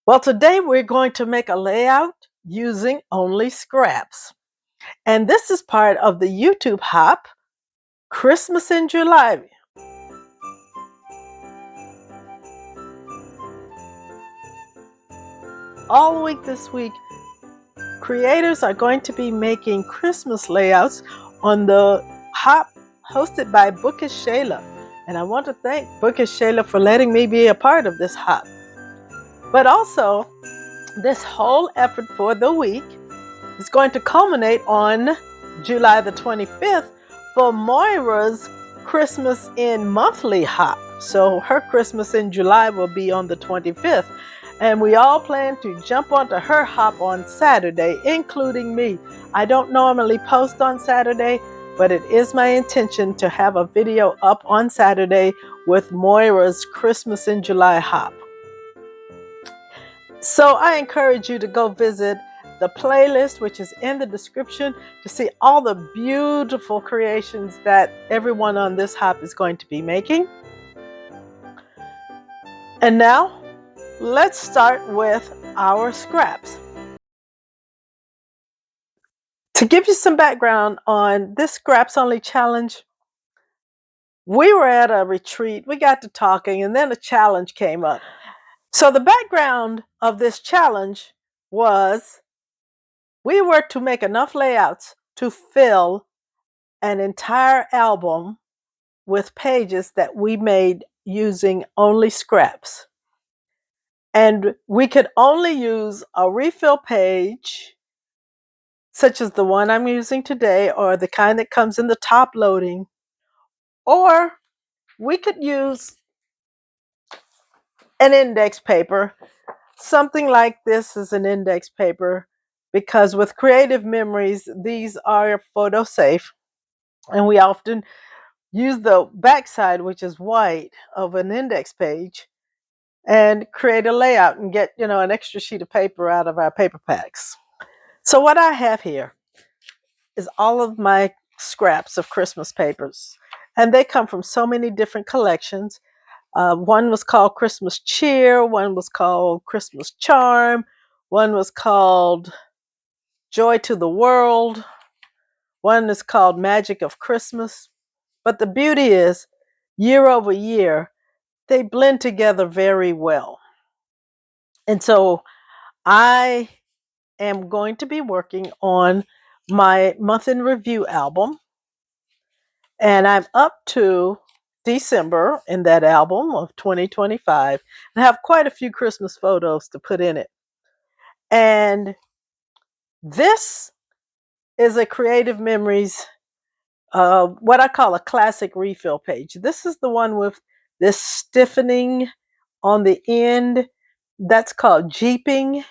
Well, today we're going to make a layout using only scraps. And this is part of the YouTube Hop Christmas in July. All week this week, creators are going to be making Christmas layouts on the Hop hosted by Bookish Shayla. And I want to thank Bookish Shayla for letting me be a part of this Hop. But also, this whole effort for the week is going to culminate on July the 25th for Moira's Christmas in monthly hop. So her Christmas in July will be on the 25th. And we all plan to jump onto her hop on Saturday, including me. I don't normally post on Saturday, but it is my intention to have a video up on Saturday with Moira's Christmas in July hop. So I encourage you to go visit the playlist, which is in the description, to see all the beautiful creations that everyone on this hop is going to be making. And now, let's start with our scraps. To give you some background on this Scraps Only Challenge, we were at a retreat, we got to talking, and then a challenge came up. So the background of this challenge was we were to make enough layouts to fill an entire album with pages that we made using only scraps. And we could only use a refill page, such as the one I'm using today, or the kind that comes in the top loading, or we could use an index paper. Something like this is an index paper because with Creative Memories, these are photo safe. And we often use the backside, which is white, of an index page and create a layout and get, an extra sheet of paper out of our paper packs. So what I have here is all of my scraps of Christmas papers. And they come from so many different collections. One was called Christmas Cheer, one was called Christmas Charm, one was called Joy to the World, one is called Magic of Christmas. But the beauty is, year over year, they blend together very well. And so I am going to be working on my month in review album. And I'm up to December in that album of 2025. And I have quite a few Christmas photos to put in it. And this is a Creative Memories, what I call a classic refill page. This is the one with this stiffening on the end. That's called jeeping.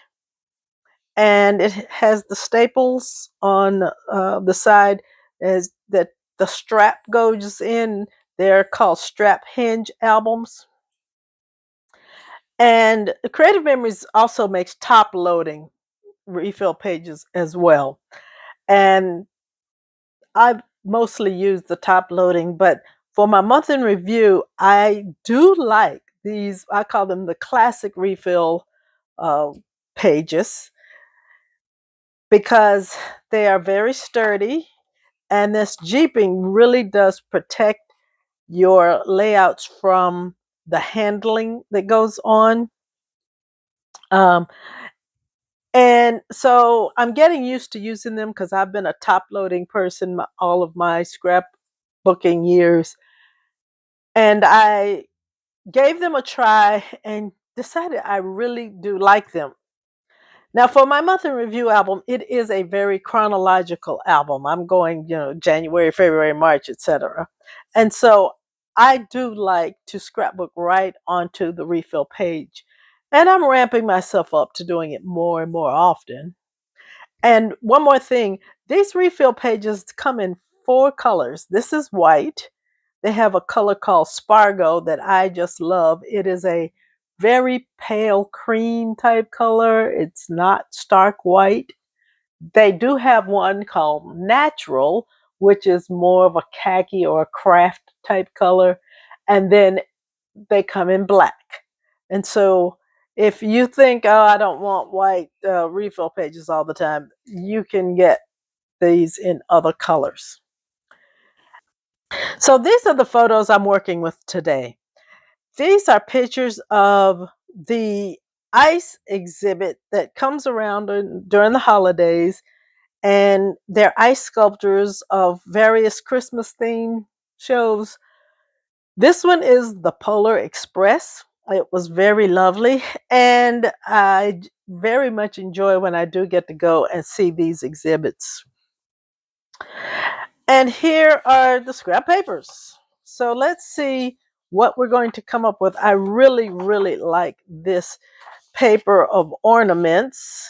And it has the staples on the side as that the strap goes in. They're called strap hinge albums. And Creative Memories also makes top loading refill pages as well. And I mostly use the top loading, but for my month in review, I do like these, I call them the classic refill uh, pages, because they are very sturdy, and this jeeping really does protect your layouts from the handling that goes on. Um, and so I'm getting used to using them because I've been a top loading person all of my scrapbooking years. And I gave them a try and decided I really do like them. Now, for my month in review album, it is a very chronological album. I'm going, January, February, March, etc. And so I do like to scrapbook right onto the refill page. And I'm ramping myself up to doing it more and more often. And one more thing, these refill pages come in 4 colors. This is white. They have a color called Spargo that I just love. It is a very pale cream type color. It's not stark white. They do have one called Natural, which is more of a khaki or a craft type color. And then they come in black. And so If you think, oh, I don't want white refill pages all the time, you can get these in other colors. So these are the photos I'm working with today. These are pictures of the ice exhibit that comes around during the holidays, and they're ice sculptures of various Christmas themed shows. This one is the Polar Express. It was very lovely, and I very much enjoy when I do get to go and see these exhibits. And here are the scrap papers. So let's see what we're going to come up with. I really, really like this paper of ornaments.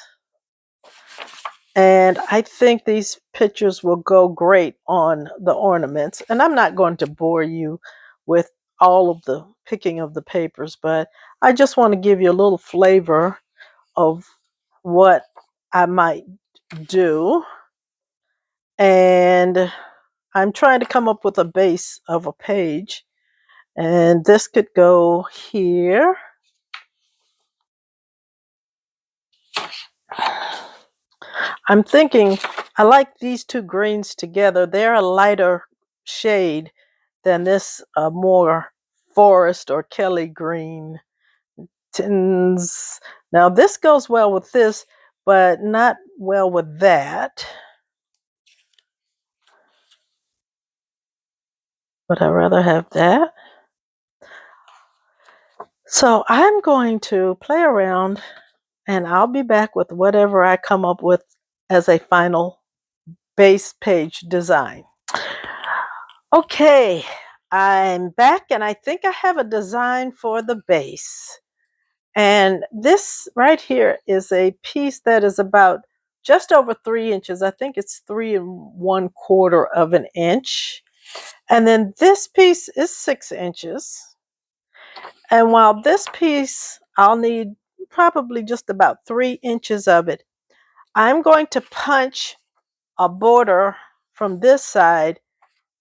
And I think these pictures will go great on the ornaments. And I'm not going to bore you with all of the picking of the papers, but I just want to give you a little flavor of what I might do. And I'm trying to come up with a base of a page. And this could go here. I'm thinking I like these two greens together. They're a lighter shade than this more forest or Kelly green tins. Now this goes well with this, but not well with that. Would I rather have that? So I'm going to play around and I'll be back with whatever I come up with as a final base page design. Okay, I'm back and I think I have a design for the base. And this right here is a piece that is about just over 3 inches. I think it's 3 1/4 of an inch. And then this piece is 6 inches. And while this piece, I'll need probably just about 3 inches of it, I'm going to punch a border from this side,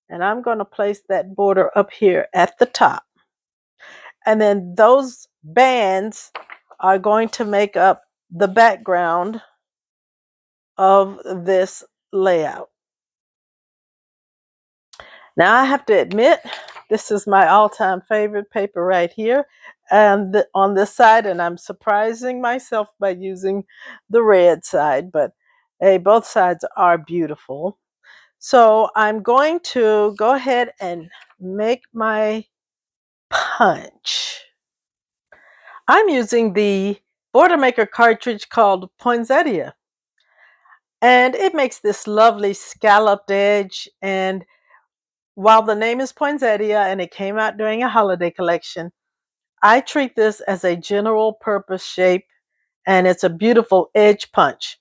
and I'm going to place that border up here at the top. And then those bands are going to make up the background of this layout. Now I have to admit, this is my all-time favorite paper right here, and on this side, and I'm surprising myself by using the red side, but hey, both sides are beautiful. So I'm going to go ahead and make my punch. I'm using the Border Maker cartridge called Poinsettia, and it makes this lovely scalloped edge. And while the name is Poinsettia and it came out during a holiday collection, I treat this as a general purpose shape, and it's a beautiful edge punch.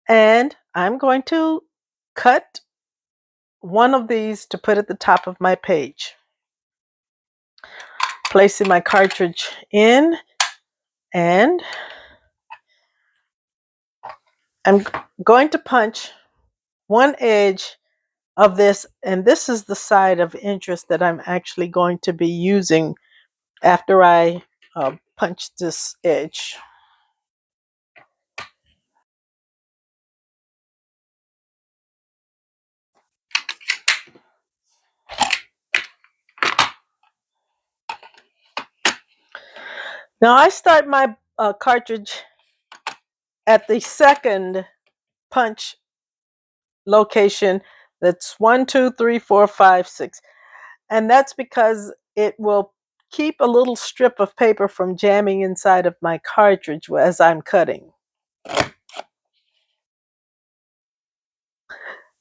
And I'm going to cut one of these to put at the top of my page. Placing my cartridge in, and I'm going to punch one edge of this, and this is the side of interest that I'm actually going to be using after I punch this edge. Now I start my cartridge at the second punch location. That's 1, 2, 3, 4, 5, 6. And that's because it will keep a little strip of paper from jamming inside of my cartridge as I'm cutting.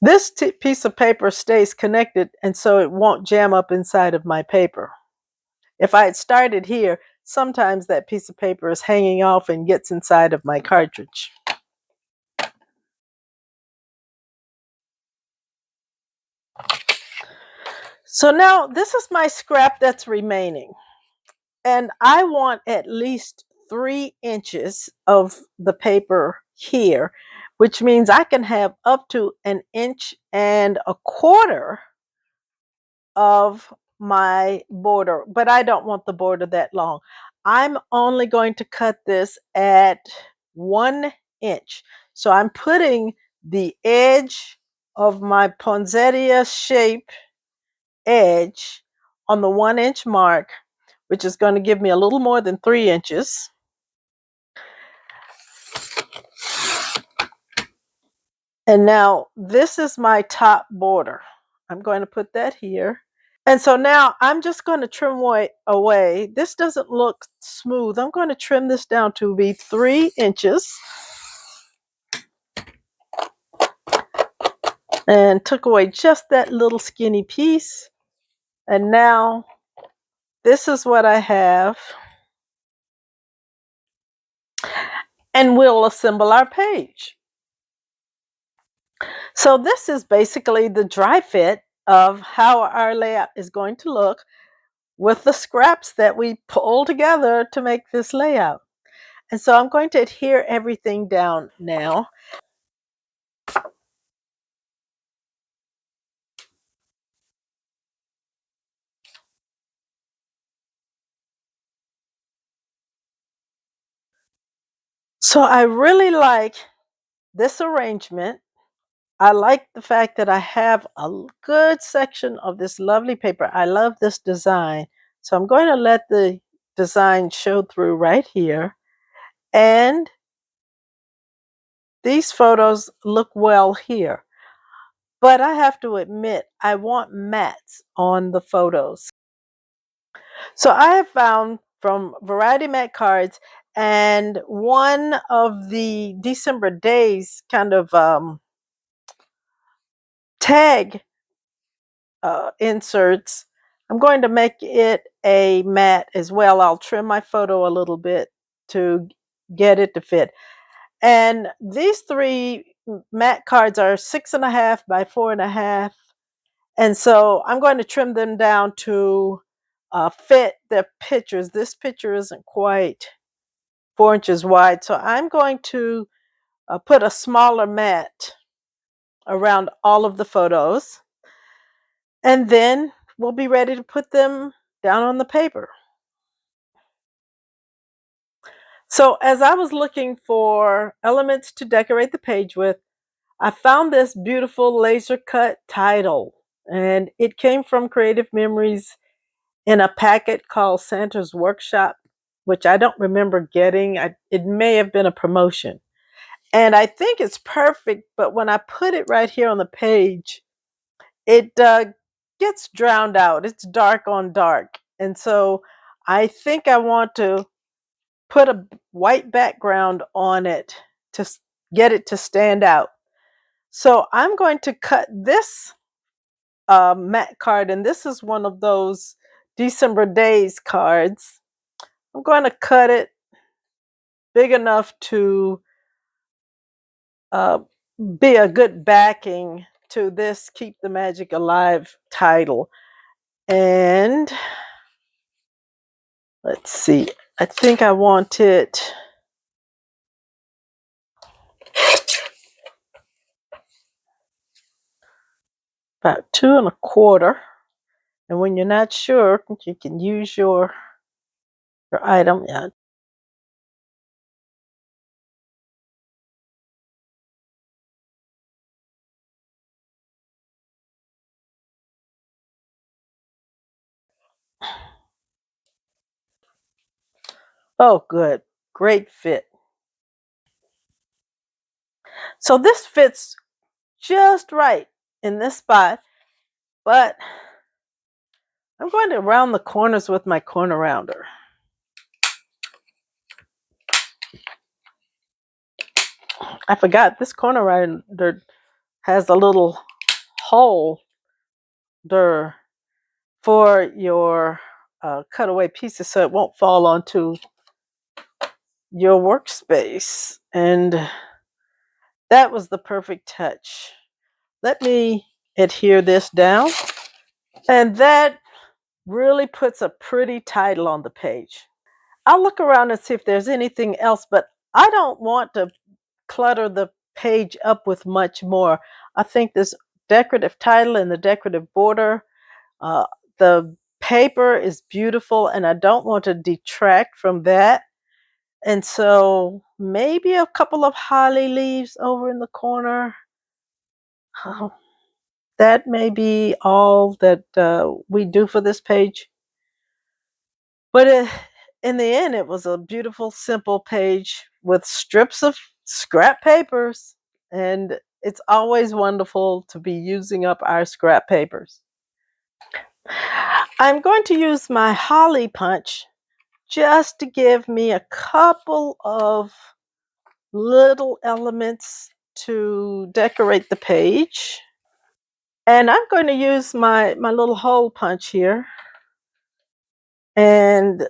This piece of paper stays connected, and so it won't jam up inside of my paper. If I had started here, sometimes that piece of paper is hanging off and gets inside of my cartridge. So now this is my scrap that's remaining. And I want at least 3 inches of the paper here, which means I can have up to 1.25 inches of my border, but I don't want the border that long. I'm only going to cut this at 1 inch. So I'm putting the edge of my poinsettia shape edge on the 1 inch mark, which is going to give me a little more than 3 inches. And now this is my top border. I'm going to put that here. And so now I'm just going to trim away. This doesn't look smooth. I'm going to trim this down to be 3 inches. And took away just that little skinny piece. And now this is what I have. And we'll assemble our page. So this is basically the dry fit of how our layout is going to look with the scraps that we pull together to make this layout. And so I'm going to adhere everything down now. So I really like this arrangement. I like the fact that I have a good section of this lovely paper. I love this design. So I'm going to let the design show through right here. And these photos look well here. But I have to admit, I want mattes on the photos. So I have found from Variety Matte Cards and one of the December Days kind of tag inserts. I'm going to make it a matte as well. I'll trim my photo a little bit to get it to fit. And these three matte cards are 6.5 by 4.5. And so I'm going to trim them down to fit the pictures. This picture isn't quite 4 inches wide. So I'm going to put a smaller mat around all of the photos. And then we'll be ready to put them down on the paper. So as I was looking for elements to decorate the page with, I found this beautiful laser cut title. And it came from Creative Memories in a packet called Santa's Workshop, which I don't remember getting. It may have been a promotion. And I think it's perfect, but when I put it right here on the page, it gets drowned out. It's dark on dark. And so I think I want to put a white background on it to get it to stand out. So I'm going to cut this matte card, and this is one of those December Days cards. I'm going to cut it big enough to uh, be a good backing to this Keep the Magic Alive title. And let's see, I think I want it about 2.25. And when you're not sure, you can use your item. Yeah. Oh, good. Great fit. So this fits just right in this spot, but I'm going to round the corners with my corner rounder. I forgot this corner rounder has a little hole there for your cutaway pieces so it won't fall onto your workspace. And that was the perfect touch. Let me adhere this down. And that really puts a pretty title on the page. I'll look around and see if there's anything else, but I don't want to clutter the page up with much more. I think this decorative title and the decorative border, the paper is beautiful and I don't want to detract from that. And so maybe a couple of holly leaves over in the corner. Oh, that may be all that we do for this page. But in the end, it was a beautiful, simple page with strips of scrap papers. And it's always wonderful to be using up our scrap papers. I'm going to use my holly punch just to give me a couple of little elements to decorate the page. And I'm going to use my little hole punch here. And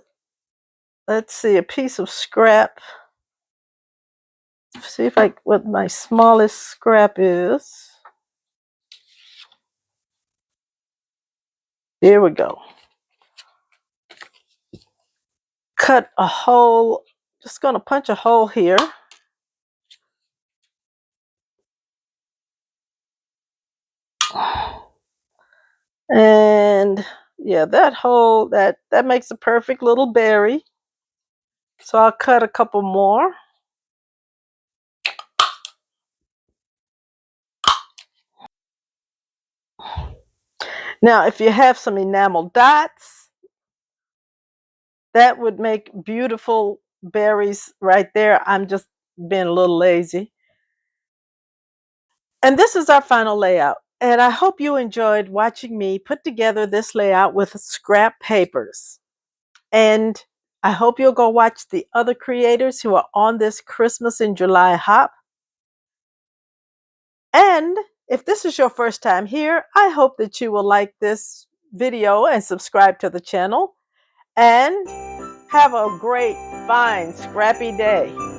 let's see, a piece of scrap. See if what my smallest scrap is. Here we go. Cut a hole. Just going to punch a hole here. And yeah, that hole, that makes a perfect little berry. So I'll cut a couple more. Now, if you have some enamel dots, that would make beautiful berries right there. I'm just being a little lazy. And this is our final layout. And I hope you enjoyed watching me put together this layout with scrap papers. And I hope you'll go watch the other creators who are on this Christmas in July hop. And if this is your first time here, I hope that you will like this video and subscribe to the channel. And have a great, fine, scrappy day.